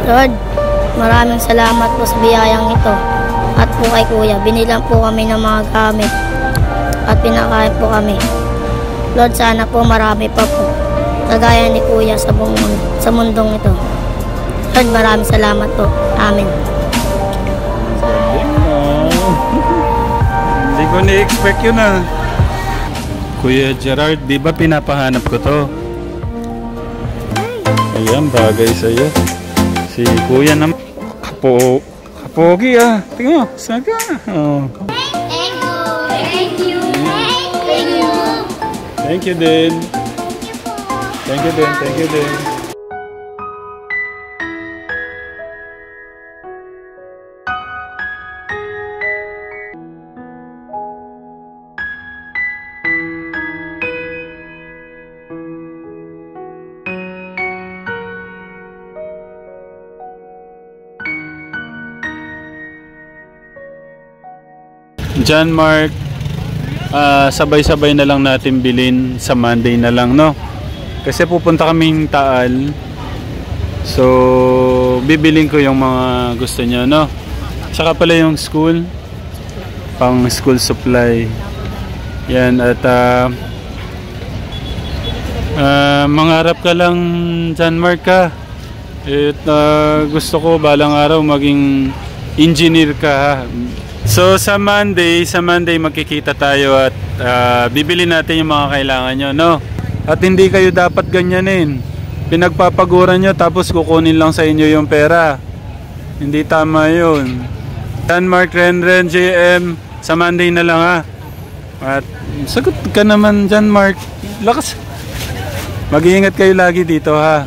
Lord, maraming salamat po sa biyayang ito. At po kay Kuya, binilang po kami ng mga gamit at pinakain po kami. Lord, sana po marami pa po, kagaya ni Kuya sa buong mundo, sa mundong ito. Lord, maraming salamat po. Amen. Hindi ko ni-expect yun ah. Kuya Gerard, di ba pinapahanap ko to? Ayan, bagay sa'yo. Si Kuya naman. Kapogi ah. Tingnan mo, saga. Oh. Thank you. Thank you. Thank you. Thank you din. Thank you din. Thank you din. John Mark, sabay-sabay na lang natin bilhin sa Monday na lang, no? Kasi pupunta kaming Taal. So, bibilin ko yung mga gusto nyo, no? Saka pala yung school, pang school supply. Yan, at mangarap ka lang, John Mark, ka. At gusto ko balang araw maging engineer ka, ha? So sa Monday magkikita tayo at bibili natin yung mga kailangan nyo, no? At hindi kayo dapat ganyanin. Pinagpapaguran nyo tapos kukunin lang sa inyo yung pera. Hindi tama yun. John Mark, Renren, JM, sa Monday na lang ha. At sagot ka naman, John Mark. Lakas. Mag-iingat kayo lagi dito ha.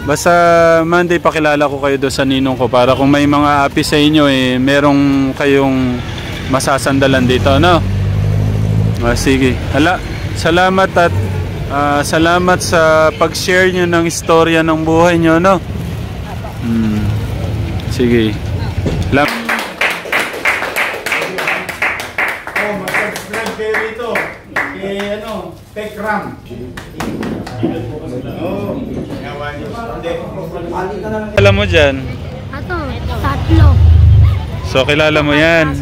Basta Monday pakilala ko kayo doon sa ninong ko para kung may mga api sa inyo merong kayong masasandalan dito, no? Sige. Hala, salamat at salamat sa pag-share nyo ng istorya ng buhay nyo, no? Sige. Mag-subscribe kayo rito. Kay Tekram. Alam mo dyan? Tatlo. So kilala mo yan.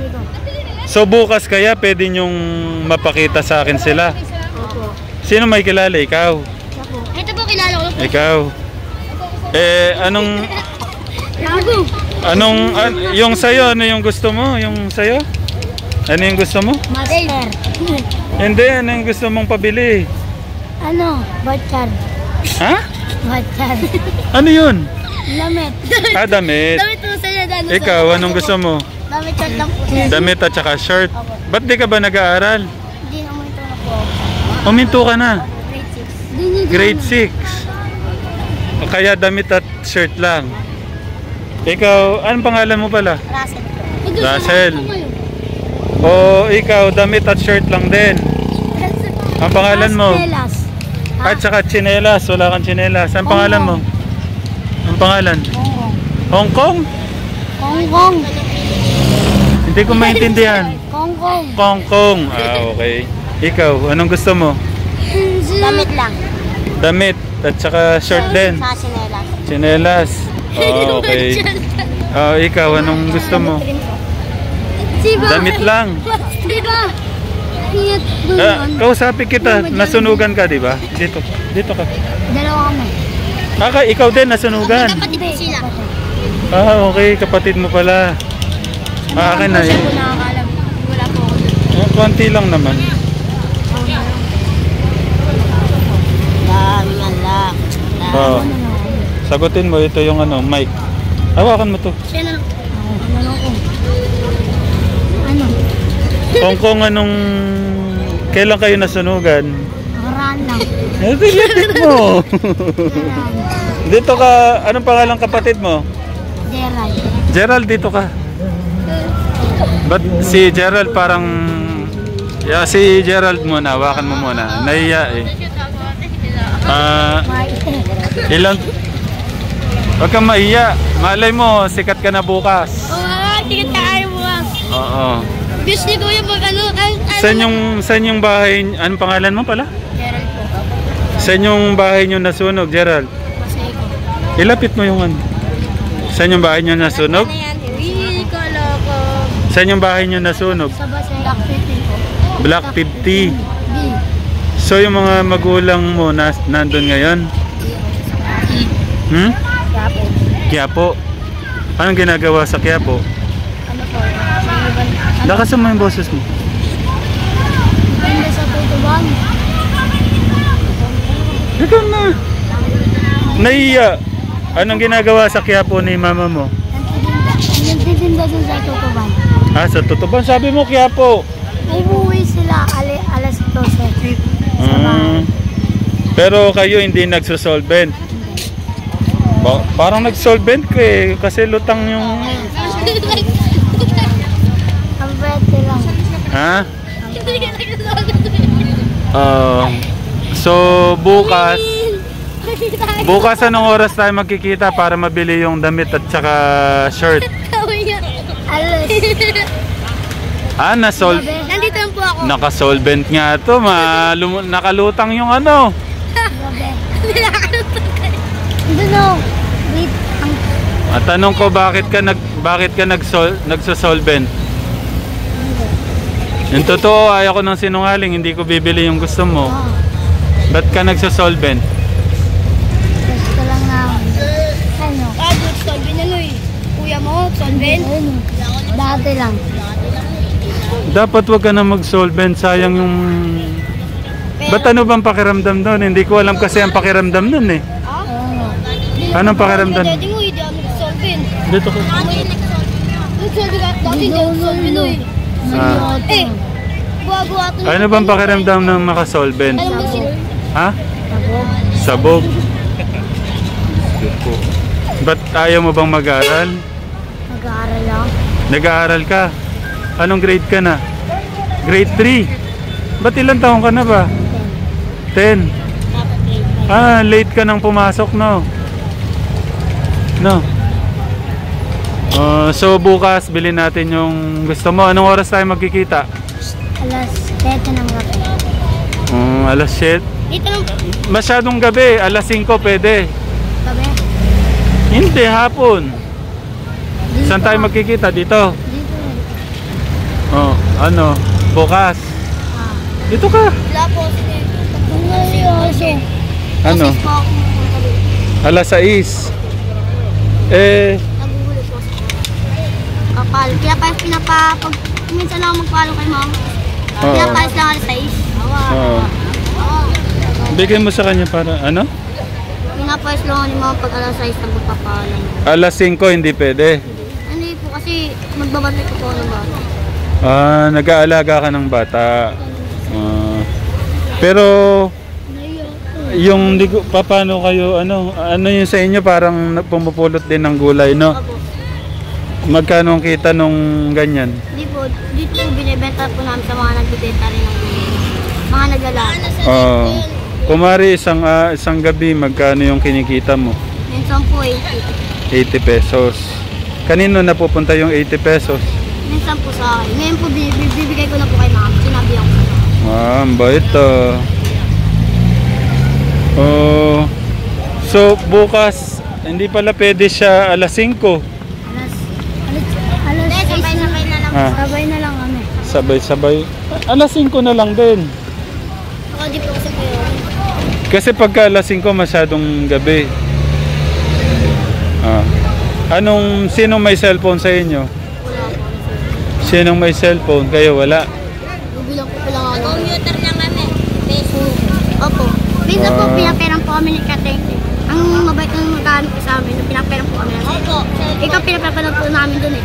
So bukas kaya pwede nyong mapakita sa akin sila. Opo. Sino may kilala? Ikaw? Ito po kilala ko. Ikaw? Yung sayo, ano yung gusto mo? Yung sayo? Ano yung gusto mo? Master. Hindi, ano yung gusto mong pabili? Butcher. Ha? Butcher. Ano yun? Lamit. Damit. Damit po sa'yo. Ikaw, anong gusto mo? Damit short lang po sa'yo. Damit at saka shirt. Ba't di ka ba nag-aaral? Hindi na mo ito na po. Huminto ka na. Grade 6. Grade 6. Kaya damit at shirt lang. Ikaw, anong pangalan mo pala? Russell. Russell. O ikaw, damit at shirt lang din. Ang pangalan mo? At saka tsinelas. Wala kang tsinelas. Ang pangalan mo? Ang pangalan? Hong Kong? Hong Kong. Hindi ko maintindihan. Hong Kong. Hong Kong. Okay. Ikaw, anong gusto mo? Damit lang. Damit at saka shirt din. Sa sinelas. Tsinelas. Okay. Ikaw, anong gusto mo? Damit lang. Kausapin kita. Nasunugan ka, di ba? Dito ka. Dalawa kami. Ikaw din nasunugan. Kapatid po sila. Okay, kapatid mo pala. Akin na Wala po nakakalam. Wala po ako. Konti lang naman. Sagutin mo, ito yung mic. Hawakan mo to. Hong Kong, kailan kayo nasunugan? Nakaraan lang. Lapit mo. Dito ka, anong pangalan kapatid mo? Gerald. Gerald, dito ka. Ba't si Gerald parang... si Gerald muna, hawakan mo muna. Nahiya eh. Ilang... Huwag kang mahiya. Malay mo, sikat ka na bukas. Sikat ka kayo bukas. Oo. Gusto ko yung Saan yung bahay? Anong pangalan mo pala? Gerald po. Saan yung bahay nyo nasunog, Gerald? Ilapit mo yung Saan yung bahay nyo nasunog? Saan yung bahay nyo nasunog? Sa basa Black 50 po. Block 50. B. So yung mga magulang mo nandun ngayon? Hmm? Kaya po. Quiapo. Anong ginagawa sa Quiapo? Ano po? Lakasan mo yung boses mo. Hindi sa tutuban. Ikaw na. Naiya. Anong ginagawa sa Quiapo ni mama mo? Nagtitinda dun sa tutuban. Ah, sa Tutuban. Sabi mo Quiapo. Umuwi sila alas 12. Sa bahay. Pero kayo hindi nagsosolvent. Parang nagsolvent ka eh. Kasi lutang yung... Ang pwede lang. Ha? So bukas anong oras tayo magkikita para mabili yung damit at saka shirt? Alas. Ah, Nandito lang po ako. naka-solvent nga to. Nakalutang yung ano. Hindi no. Wait. At tanong ko bakit ka nagsosolvent? Yung totoo, ayaw ko ng sinungaling, hindi ko bibili yung gusto mo. Ba't ka nagsosolvent? Gusto lang na. Ano? Solvent ano eh. Kuya mo, solvent. Dati lang. Dapat wag ka na mag-solvent, sayang yung... Ba't ano bang pakiramdam doon? Hindi ko alam kasi ang pakiramdam doon eh. Anong pakiramdam? Dati mo, hindi ako nag-solvent. Dito ko. Nag-solvent ka, dati hindi ako solvent eh. Eh, buwa-buwa ito. Ano bang pakiramdam ng makasolvent? Alam mo sino? Ha? Sabog. Ba't ayaw mo bang mag-aral? Mag-aaral lang. Nag-aaral ka? Anong grade ka na? Grade 3? Ba't ilang taon ka na ba? 10. Ah, late ka nang pumasok, no? No. So bukas bilhin natin yung gusto mo. Anong oras tayo magkikita? Alas 7 ng gabi. Alas 7. Dito lang. Masyadong gabi, alas 5 pwede. Gabi? Hindi, hapon. Saan tayo magkikita? Dito? Dito. Oh, ano? Bukas. Dito ka. Wala po kasi. Ano? Alas 6. Naguhuli po sa kapal. Kaya pa pinapapag... Minsan lang magpalo kay mama. Oo. Pinapalis lang alas 6. Oh. Bigay mo sa kanya para ano? Pinapalis lang ni mama pag alas 6 na magpapalo. Alas 5 hindi pwede. Hindi po kasi magbabantay ko po ng bata. Ah, nag-aalaga ka ng bata. Pero yung paano kayo ano yung sa inyo parang pumupulot din ng gulay, no? Opo. Magkano ang kita nung ganyan? Hindi po, dito po binibenta po namin sa mga nagbibenta rin ng mga naglalala. Kumari isang gabi magkano yung kinikita mo? Minsan po 80. 80 pesos. Kanino napupunta yung 80 pesos? Minsan po sa akin. Ngayon po bibigay ko na po kay mama. Sinabi ako. Ah, ang bait ah. Oh. So bukas hindi pala pwede siya alas 5. Hindi, sabay-sabay na lang. Sabay na lang kami. Sabay-sabay. Alas 5 na lang din. Ako di po kasi kayo. Kasi pagka alas 5 masyadong gabi. Sinong may cellphone sa inyo? Wala po. Sinong may cellphone? Kayo wala? Bibilang ko pa lang ako. Commuter lang kami. Facebook. Opo. Minsan po pinaperang po kami ni Kateng. Ang mabait ng magkano sa amin. Pinaperang po kami. Opo. Ikaw pinapanood po namin dun eh.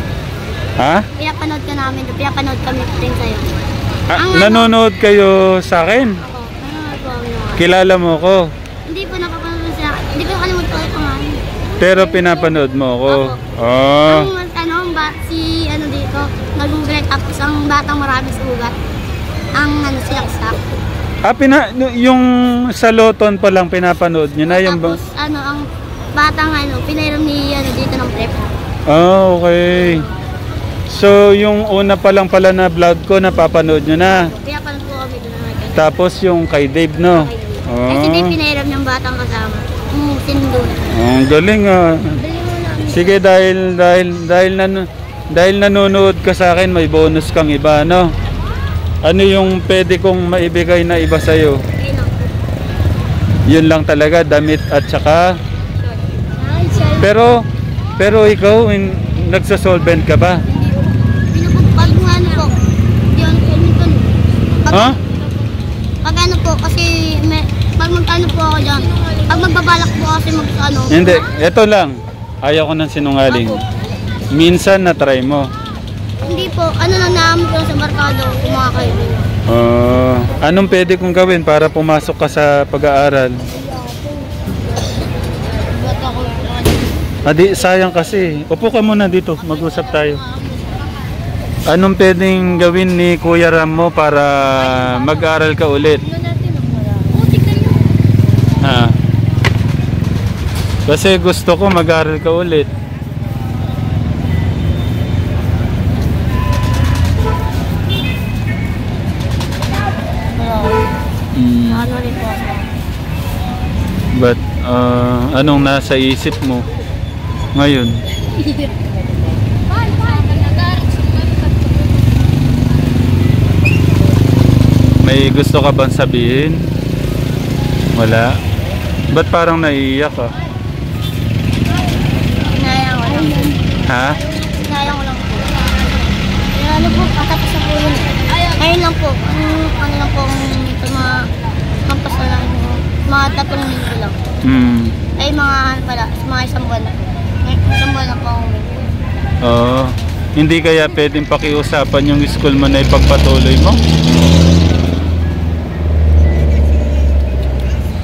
Ha? Pinapanood ka namin dun. Pinapanood kami din sa'yo. Nanonood kayo sa akin? Ako. Nanonood po kami naman. Kilala mo ko? Hindi po napapanood sila. Hindi ko nakalimutan ko yung pangalan. Pero pinapanood mo ako? Opo. Oh. Si ano dito, nag-google tapos ang batang maraming sugat. Ang ano silaksak. Yung sa Loton pa lang pinapanood nyo na yung Tapos ano, ang batang ano, pinairam ni ano dito ng prep. Oh, okay. So yung una pa lang pala na vlog ko napapanood nyo na. Pinapanood po kami doon na Tapos yung kay Dave, no? Kasi hindi pinairam ng batang kasama. Sinundo. Ang galing ah. Bili mo namin. Sige, dahil nanonood ka sa akin, may bonus kang iba, no? Ano yung pwede kong maibigay na iba sa'yo? Yun lang talaga, damit at saka... Pero ikaw, nagsasolvent ka ba? Pag ano po, yun, Ha? Pag ano po, kasi pag mag-ano po ako dyan, pag magbabalak po kasi mag-ano. Hindi, eto lang. Ayaw ko ng sinungaling. Minsan na-try mo. Hindi po, ano lang naamon ko sa barkado, kumakain. Anong pwede kong gawin para pumasok ka sa pag-aaral? Ba't ako Adi, sayang kasi. Upo ka muna dito, mag-usap tayo. Anong pwedeng gawin ni Kuya Ram mo para mag-aaral ka ulit? Ha? Kasi gusto ko mag-aaral ka ulit. Ano rin po ako. But anong nasa isip mo ngayon? May gusto ka bang sabihin? Wala? Ba't parang naiiyak ka? Sinayang ko lang. Ha? Sinayang ko lang po. Kaya ano po, patapos na po yun. Ngayon lang po, ano lang po, ito mga kampas na lang, mga 3 linggo lang. Ay mga ano pala, mga 1 buwan na po. 1 buwan na po ako uwi. Oo. Hindi kaya pwedeng pakiusapan yung school mo na ipagpatuloy mo?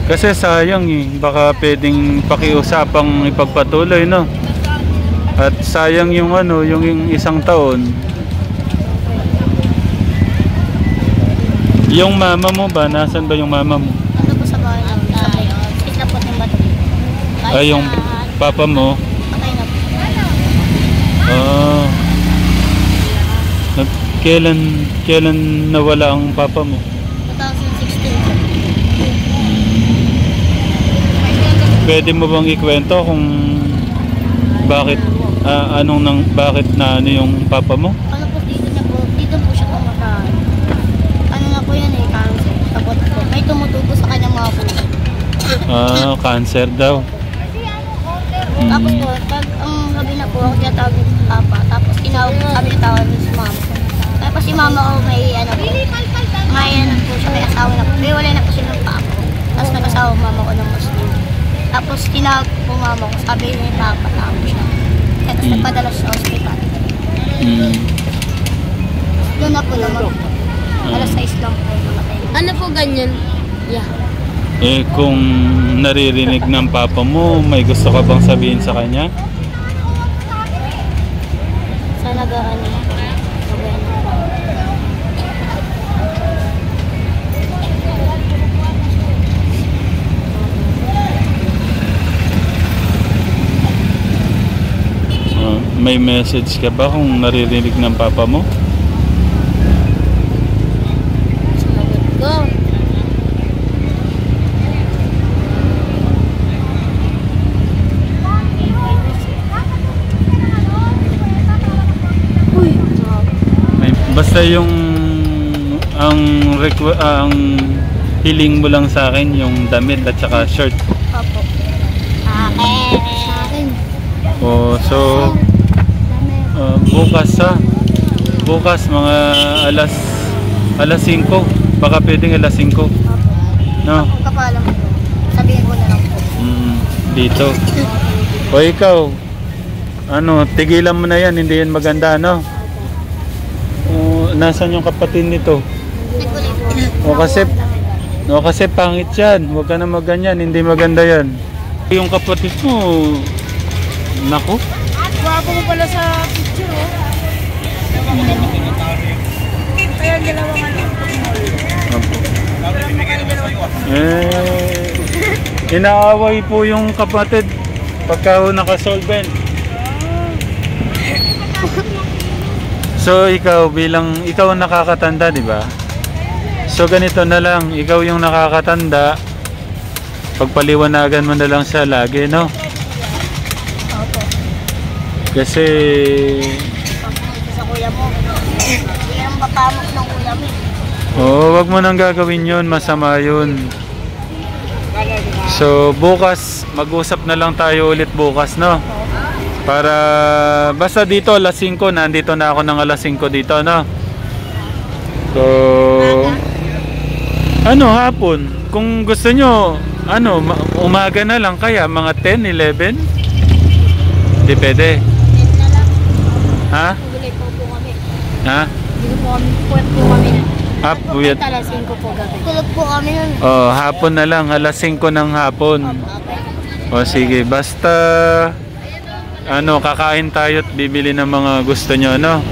Kasi sayang eh, baka pwedeng pakiusapang ipagpatuloy, no? At sayang yung ano, yung 1 taon. Yung mama mo ba? Nasaan ba yung mama mo? Ano po sa bahay namin, sabay. Isla po ng bato. Ay, yung papa mo? Patay na po. Ah. Kailan nawala ang papa mo? 2016. Pwede mo bang ikwento kung bakit bakit na ano yung papa mo? Ano po dito po siya kumakain. Ano na po yan eh, cancer. Tapos po, may tumutubo sa kanyang mga puso. Cancer daw. Tapos po, pag ang gabi na po ako tinatawag ni Papa. Tapos tinawag kami tawag ni si Mama. Tapos si Mama ko may ano po. May ano po siya, may asawa na po. May wala na po siya ng Papa. Tapos nag-asawa Mama ko ng Muslim. Tapos tinawag po Mama ko. Sabi ni Papa, tawag siya. Tapos nagpadala siya sa hospital. Doon na po naman po. Alas 6 lang po. Namatay na. Ano po ganyan? Yeah. Eh kung naririnig ng papa mo, may gusto ka bang sabihin sa kanya? Sana gaan na. May message ka ba kung naririnig ng papa mo? Sumagot ko. Basta yung ang hiling mo lang sa akin yung damit at saka shirt. Opo. Sa akin. Oh, so bukas mga alas 5, baka pwedeng alas 5. No? Kapalam po. Sabihin ko na lang po. Dito. O ikaw, tigilan mo na yan, hindi yan maganda, no? Nasaan yung kapatid nito? O kasi pangit yan, huwag ka na magganyan, hindi maganda yan. Yung kapatid mo, naku. Wapo mo pala sa picture, oh. Kaya dalawang ano. Inaaway po yung kapatid pagka nakasolvent. So ikaw ikaw ang nakakatanda, di ba? So ganito na lang, ikaw yung nakakatanda, pagpaliwanagan mo na lang siya lagi, no? Opo. Kasi Sa kuya mo. Hindi ang papamok ng kuya mo. wag mo nang gagawin yun, masama yun. So bukas, mag-usap na lang tayo ulit bukas, no? Para, basta dito alas 5, nandito na ako ng alas 5 dito, no? So, ano, hapon, kung gusto nyo, ano, umaga na lang kaya, mga 10, 11? Hindi pwede. Ha? Gulay po kami. Ha? Hindi po kami. Puwet po kami na. Hapon. Alas 5 po gabi. Tulog po kami nun. Oh, hapon na lang, alas 5 ng hapon. O sige, basta ano, kakain tayo at bibili ng mga gusto nyo, no?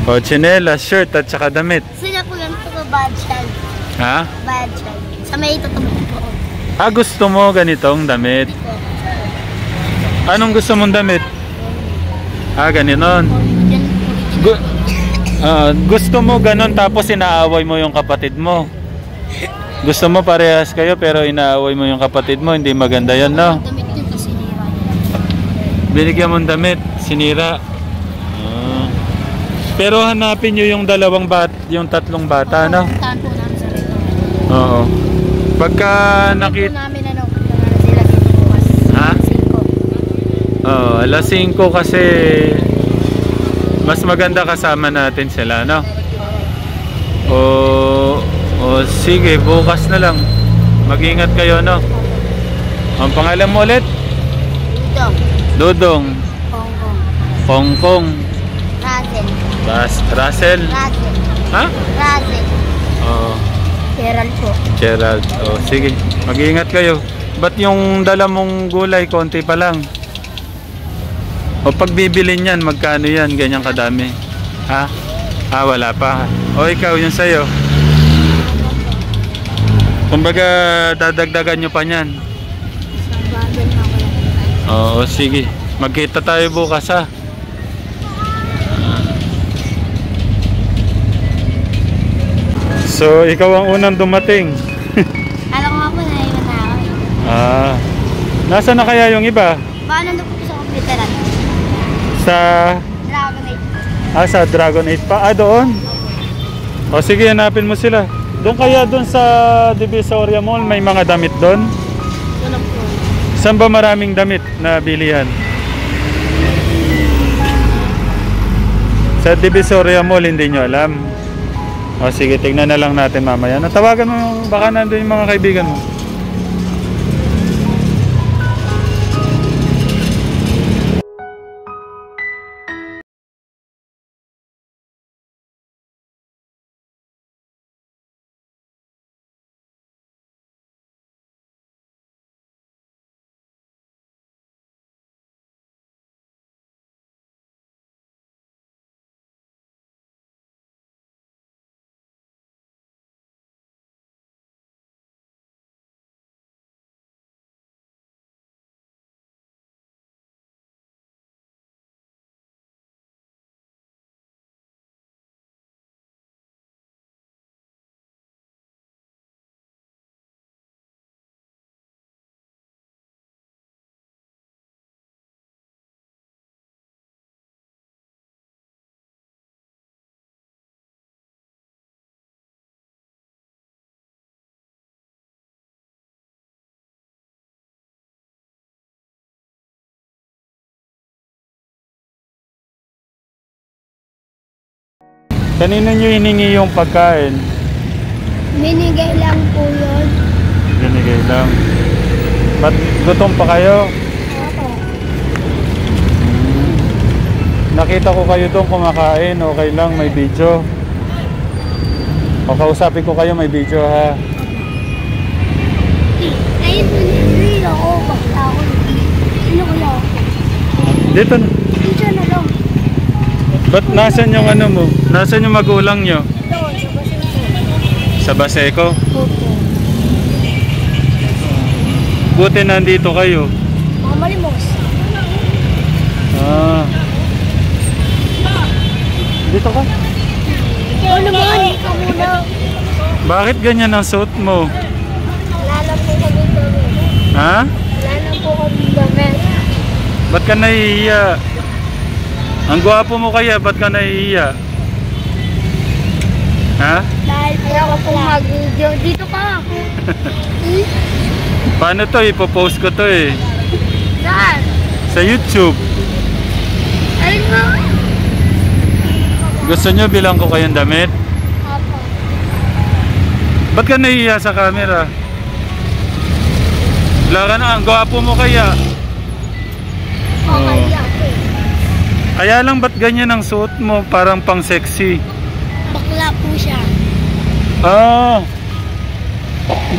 O, tsinelas, shirt at saka damit. Sila po lang ito bad child. Ha? Bad child. Sa may tutubog po. Ah, gusto mo ganitong damit? Anong gusto mong damit? Ah, gano'n. Gusto mo ganon tapos inaaway mo yung kapatid mo. Gusto mo parehas kayo pero inaaway mo yung kapatid mo, hindi maganda yan, no? Damit yun kasi sinira. Binigyan mong damit, sinira. Pero hanapin nyo yung yung tatlong bata, no? Puntahan po namin sa rito. Oo. Pagka nakita... namin ano, sila dito bukas. Ha? 5. Oo, alas 5 kasi mas maganda kasama natin sila, no? O sige, bukas na lang. Mag-ingat kayo, no? Ang pangalan mo ulit? Dudong. Dudong. Hongkong. Hongkong. Razel. Russell. Razel. Ha? Razel. Oo. Gerald po. Gerald. O sige, mag-ingat kayo. Ba't yung dala mong gulay, konti pa lang? O pag bibilin yan, magkano yan? Ganyan kadami. Ha? Ah, wala pa. O ikaw, yung sa'yo. Kumbaga, dadagdagan nyo pa yan. Isang bundle na ako lang. Oo, sige. Magkita tayo bukas, ha? So, ikaw ang unang dumating. Alam ko nga po na iwan na ako. Nasaan na kaya yung iba? Baka nandun po sa computeran. Sa... Dragon Age. sa Dragon 8 pa? Doon? O sige, hanapin mo sila. Doon kaya doon sa Divisoria Mall, may mga damit doon? Tulog po. Saan ba maraming damit na bilihan? Sa Divisoria Mall, hindi nyo alam. O sige, tignan na lang natin mamaya. Natawagan mo, baka nandun yung mga kaibigan mo. Kanina nyo hiningi yung pagkain? Minigay lang po yun. Binigay lang. Ba't gutom pa kayo? Opo. Nakita ko kayo doon kumakain. Okay lang, may video. O kausapin ko kayo, may video, ha? Ayun po nilili ako. Bakla ako. Sino kaya ako? Dito na. Dito na lang. Ba't nasan yung ano mo? Nasan yung magulang nyo? Doon, sa basin po. Sa Baseco? Opo. Buti nandito kayo. Mga malimos. Dito ka? Ikaw naman. Ikaw muna. Bakit ganyan ang suot mo? Wala lang po kami damit. Ha? Wala lang po kami damit. Ba't ka nahihiya? Ang gwapo mo kaya, ba't ka nahihiya? Ha? Dahil po ako pong mag-video. Dito ka. Paano to? Ipopost ko to eh. Saan? Sa YouTube. Alin mo? Gusto nyo bilang ko kayong damit? Apo. Ba't ka nahihiya sa camera? Wala ka na, ang gwapo mo kaya. Okay, ako. Kaya lang ba't ganyan ang suot mo? Parang pang sexy. Bakla po siya. Ah.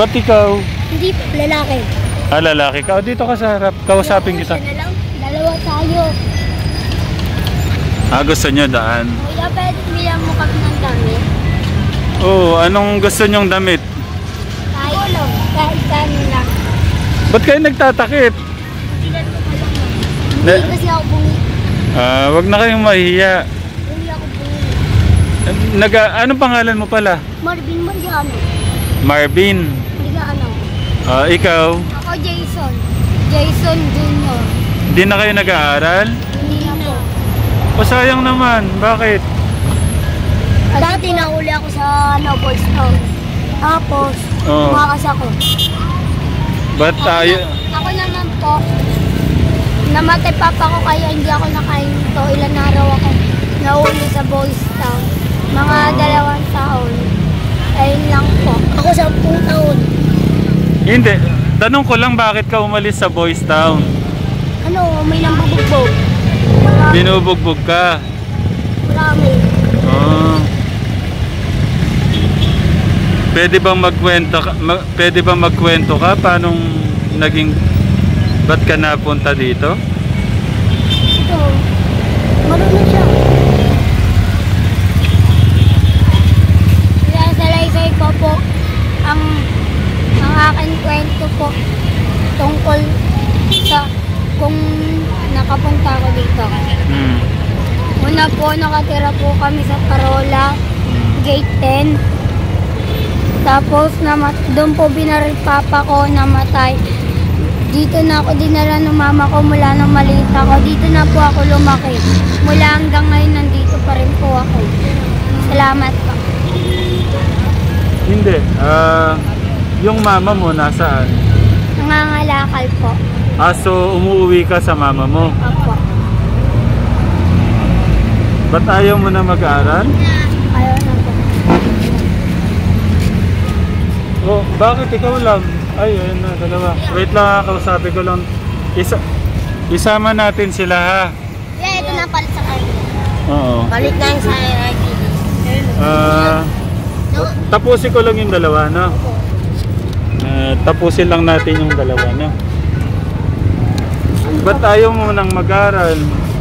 Ba't ikaw? Hindi po, lalaki. Ah, lalaki ka. O, dito ka sa harap. Kausapin kita. Siya na lang. Dalawa tayo. Ah, gusto nyo daan? Kuya, pwede bilang mo kami ng damit. Oo, anong gusto nyong damit? Kahit lang. Kahit kami lang. Ba't kayo nagtatakip? Tingnan mo pa lang. Ne- Hindi kasi ako bungi. Ah, wag na kayong mahihiya. Hindi ako bungi. Anong pangalan mo pala? Marvin Mariano. Marvin. Mariano. Ah, ikaw? Ako Jason. Jason Jr. Hindi na kayo nag-aaral? Hindi na po. O sayang naman. Bakit? Dati nahuli ako sa Boys Town. Tapos, Oo. tumakas ako. Ba't tayo? Ako naman po, namatay papa ko kaya hindi ako nakain to. Ilan araw ako nahuli sa Boys Town. Mga 2 taon. Ayun lang po. Ako 10 taon. Hindi. Tanong ko lang bakit ka umalis sa Boys Town? Ano, may nambubugbog. Binubugbog ka. Marami. Oh. Pwede bang magkwento ka paanong naging ba't ka napunta dito? Ito, marunong siya. Kaya sa laysay ko po, ang aking kwento po tungkol sa kung nakapunta ako dito. Una po, nakatira po kami sa Parola, Gate 10. Tapos, doon po binaril papa ko, namatay. Dito na ako dinala ng mama ko mula nang maliit ako. Dito na po ako lumaki. Mula hanggang ngayon, nandito pa rin po ako. Salamat po. Hindi. Yung mama mo nasaan? Nangangalakal po. Ah, so umuwi ka sa mama mo. Opo. Ba't ayaw mo na mag-aaral? Ayaw na po. Oh, bakit ikaw lang? Ay, ayun na, dalawa. Wait lang, kausapin ko lang. Isama natin sila ha. Yeah, ito na palit sa kanya. Oo. Palit na yung sa Tapusin ko lang yung dalawa, no? Tapusin lang natin yung dalawa, no? Ba't ayaw mo nang mag-aral?